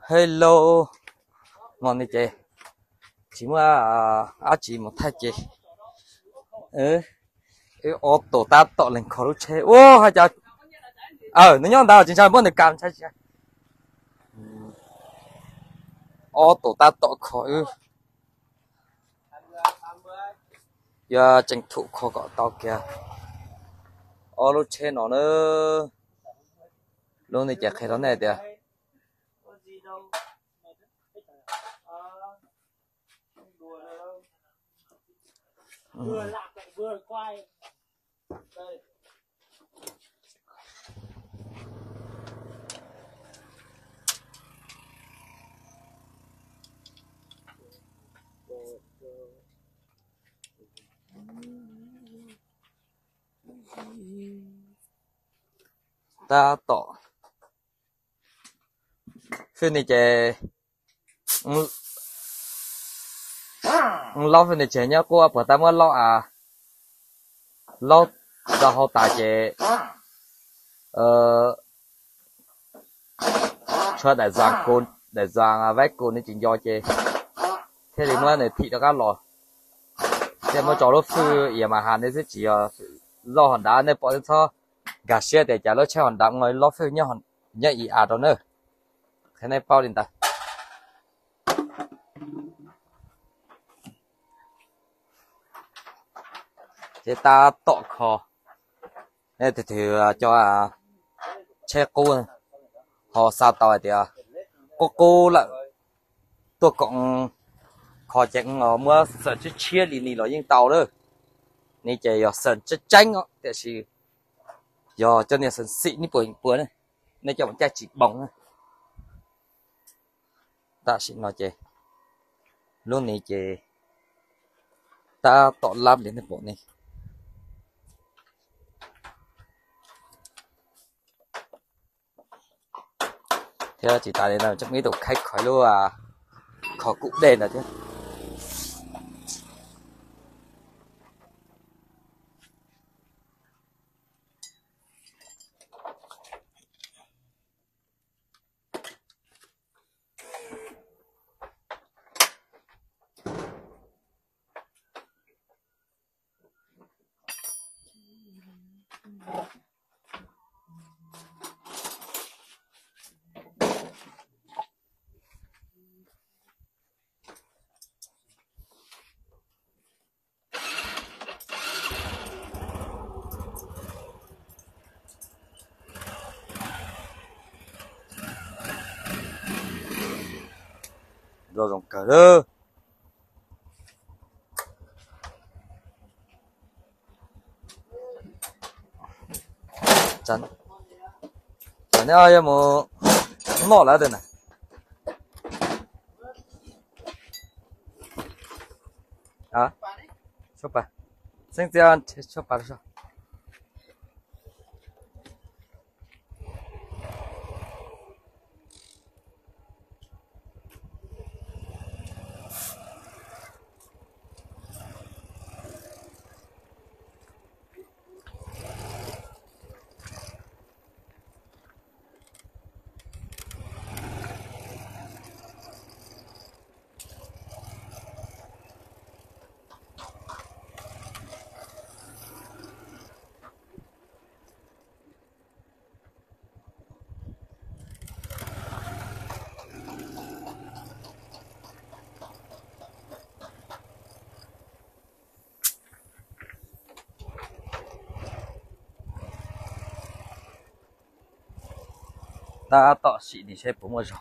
Hello, mọi người chị. Chỉ mà chị một thay chị. Ừ, cái ô tô ta tọt lên khó lúc chế. Ô, hai cha. Nó nhon tao chính xác bọn được cảm chắc. Ô tô ta tọt khó. Giờ tranh thủ khó gõ tao kìa. Ô lúc chế nó nữa. Lúc này chắc hay đó này kìa. Vừa lạc lại vừa quay. Đây. Ta tọt. Phía này chị. Lo phía này chị nhá. Cô bà ta mới lo lo ra hậu tạ chị. Cho đại giang côn đại giang vách côn nên chỉ do chị thế thì mới này thị nó cá lò thế mới cho nó phu giờ mà hàng này sẽ chỉ do hòn đá này bỏ lên cho gà xe để trả nó chơi hòn đá ngồi lo phu nhá hòn nhá ý đó nữa thế này bao điện ta thế ta tọ kho này thì cho che cô họ sao tỏi thì cô là tôi còn khó chẳng ở mưa sợ chết chia thì nó nhưng tàu đó này chỉ sợ chết tránh đó thì chỉ do cho nên sợ xịn như bữa này này cho bọn cha chỉ bóng ta chỉ nói chè luôn này chè ta tỏ làm đến được bộ này thế chỉ ta đến nào chắc nghĩ tụ khách khỏi luôn khó cũng đền là thế rồi dòng cờ đó chắn chắn ơi mà nọ lại đây này chụp à sinh tiền chụp à sao ta tỏ xị thì sẽ bố một rồi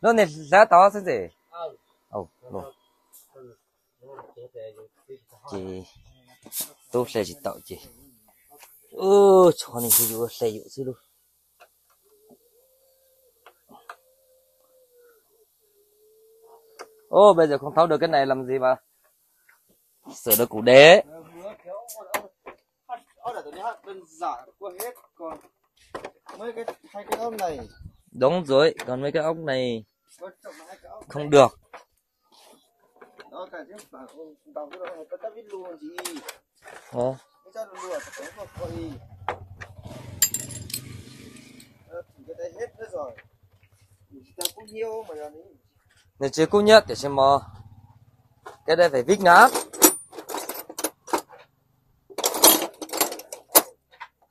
nó này giá to thế gì ồ rồi chị tôi sẽ chỉ tạo chị cho nên cái sẽ dụ xí luôn ô bây giờ không tháo được cái này làm gì mà sửa được củ đế đơn giản qua hết còn mấy cái hai cái ống này đúng rồi còn mấy cái ống này quan trọng là hai cái ống không được đó cả chứ bảo tao cái đó là tao biết luôn gì ờ cái cha luôn là phải có coi cái đấy hết nữa rồi tao cũng nhiều mà giờ này này chưa cú nhất để xem mà cái đây phải vít ngát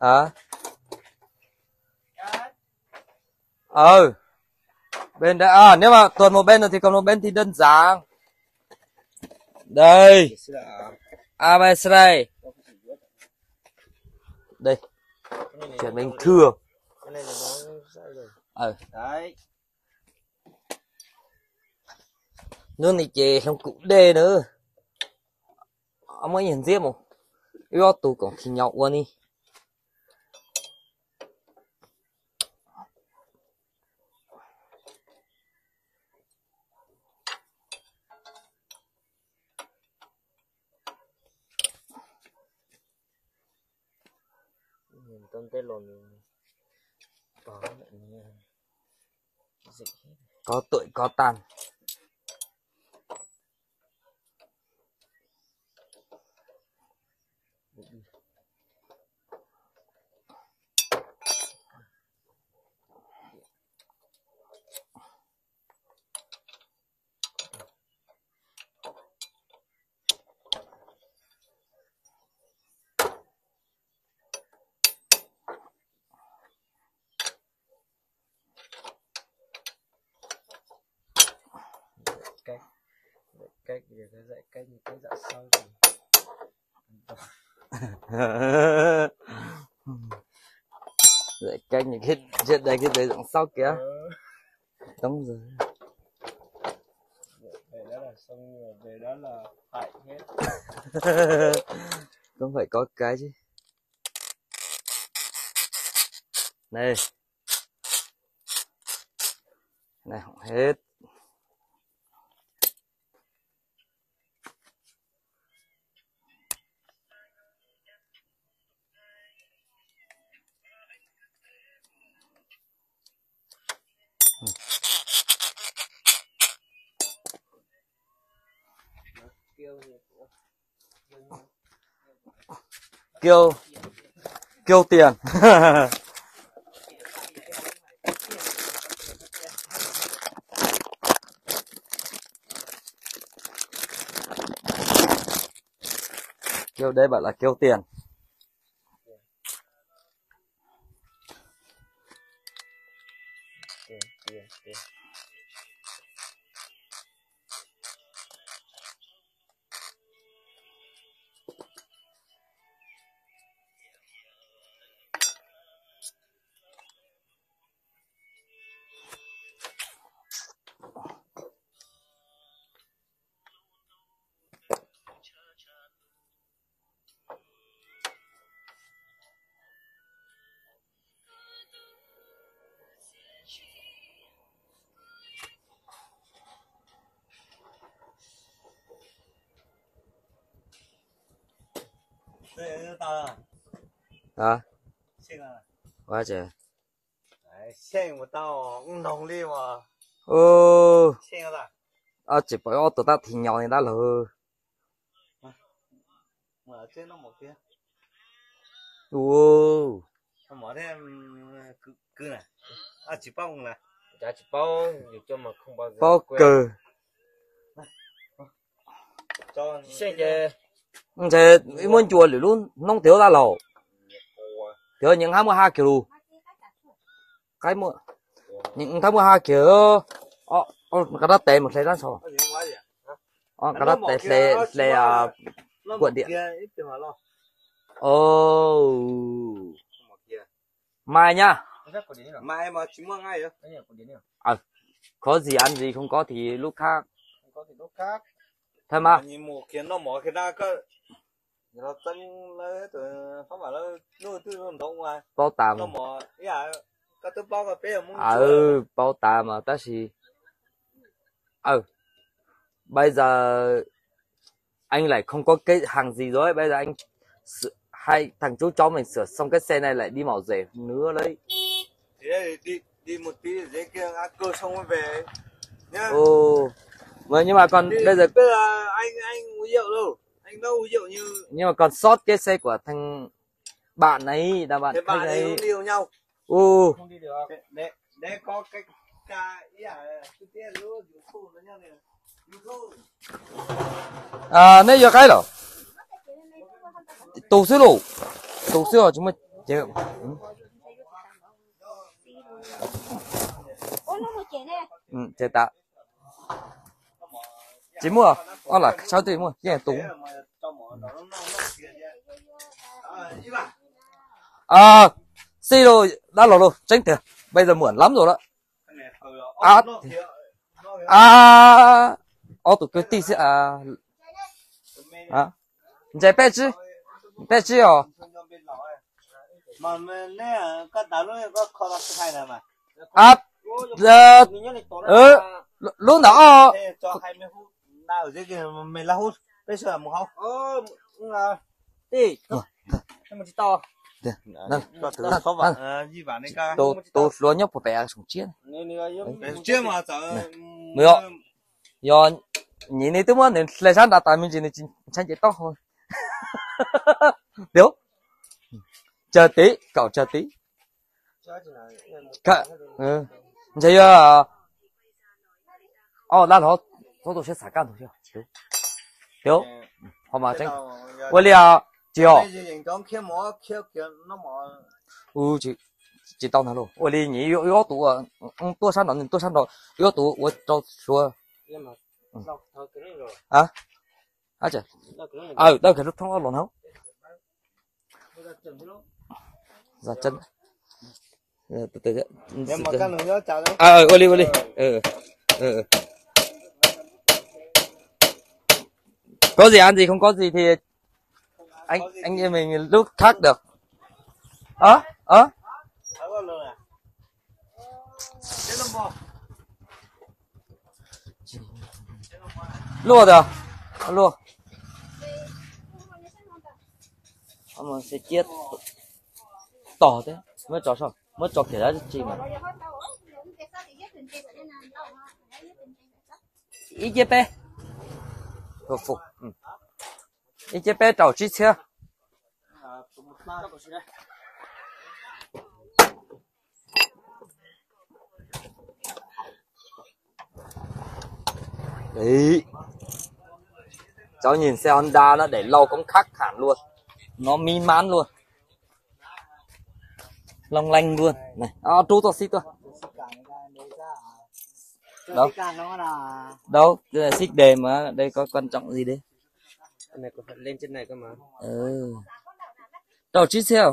hả bên đây nếu mà tuần một bên rồi thì còn một bên thì đơn giản đây ABS đây đây chuyện bình thường cái này là nó sai rồi đấy nước này chè không cụ đê nữa ông ấy nhìn riêng một yếu tụ còn khi nhậu qua đi con tê lồn có tuổi có tàn cách để cái dạy cách như cái dạo sau thì dạy cách những cái chuyện đây cái đấy dạng sau kìa đúng rồi về đó là xong rồi về đó là hại hết không phải có cái chứ này này không hết kêu tiền kêu đây bảo là kêu tiền tiền hả xem à quá trời xem một tao cũng nồng đi mà xem ra chỉ phải ô tô ta thì nhỏ này đã lờ mở trên nó một kia wow mở thêm cứ này chỉ bông này chả chỉ bao được cho mà không bao giờ bao quen. cờ cho Xe kìa. thế muốn chùa lử luôn nông thiếu ra lầu thiếu những 22 kiểu cái mua những 22 kiểu cái đó tệ một xe đó sao cái đó tệ xe quận điện mai nhá Mai mà chỉ mua ngay rồi. Có gì ăn gì không có thì lúc khác. Không có thì lúc khác. Thôi mà. Nhìn mùa kiến nó mỏ cái ra cơ. Nó chân lấy từ không phải là nuôi tư nó thông ngoài. Bao tạm. Nó mỏ dạ cái thứ bao cà phê ở mông. Bao tạm mà ta chỉ. Bây giờ anh lại không có cái hàng gì rồi, bây giờ anh hai thằng chú cháu mình sửa xong cái xe này lại đi mỏ rể nữa đấy. Thế đi một tí để kia ăn cơm xong mới về nhá. Mà nhưng mà còn bây giờ anh uống rượu đâu, anh đâu uống rượu như. Nhưng mà còn sót cái xe của thằng bạn ấy, là bạn. Thế bạn ấy không đi với nhau. Không đi được. Để có cái ý là cái tiền luôn phụ nó nhau này. 네 이거 가이로. 도스로 정말 제가. Chế tạo. Chỉ mua, là sao tôi mua, cái này tủ. Xí rồi, đã rồi, tránh tiền. Bây giờ muộn lắm rồi đó. tụi cái tí sẽ chạy bé chứ mà nè có đào nó có khó lắm hay là mà giờ luôn đó cho 20 phút nào ở dưới kia mình là hút bây giờ một hốc đi nhưng mà chỉ to cho thử số bạn gì bạn này ca tôi luôn nhóc của bé sủng chiên chiên mà sợ mưa giờ nhìn này tôi muốn nên lấy sang đặt tại mình chỉ nên chẳng chỉ to thôi đúng chờ tí cậu chờ tí bây giờ那头都是啥干东西丢好吗这我俩就chỉ tao nào luôn我哩你有赌啊多少人多少人有赌我就说chả đâu cái lúc thông qua luôn không ra chân em mà cái nữa chào đấy Oli có gì ăn gì không có gì thì anh em mình lúc khác được lúa được lúa mà sẽ chết tỏ thế mới cho sao mới cho kể ra chi mà ý chế bé phục ý chế bé trầu chi chưa đấy cháu nhìn xe Honda nó để lâu cũng khác hẳn luôn nó mi mán luôn long lanh luôn này trú to xích thôi đâu đây là xích đề mà đây có quan trọng gì đấy cái này có phải lên trên này cơ mà đâu chiếc xe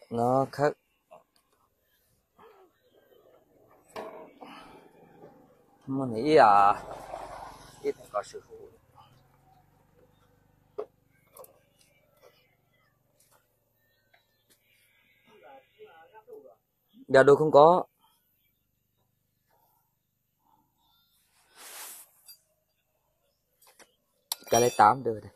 nó khác mình nghĩ ít có sự phụ giờ đồ không có cái lấy 8 được đây.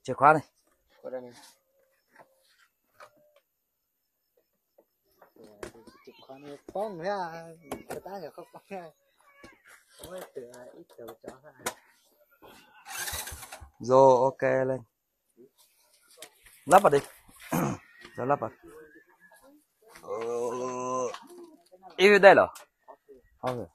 Chìa khóa này. Có đây này. Chìa khóa này con nữa à, người ta giờ không con nha. Mới từ ít từ cho ra. Rồi ok lên. Lắp vào đi. Cho lắp vào. Yêu đây rồi. Không rồi.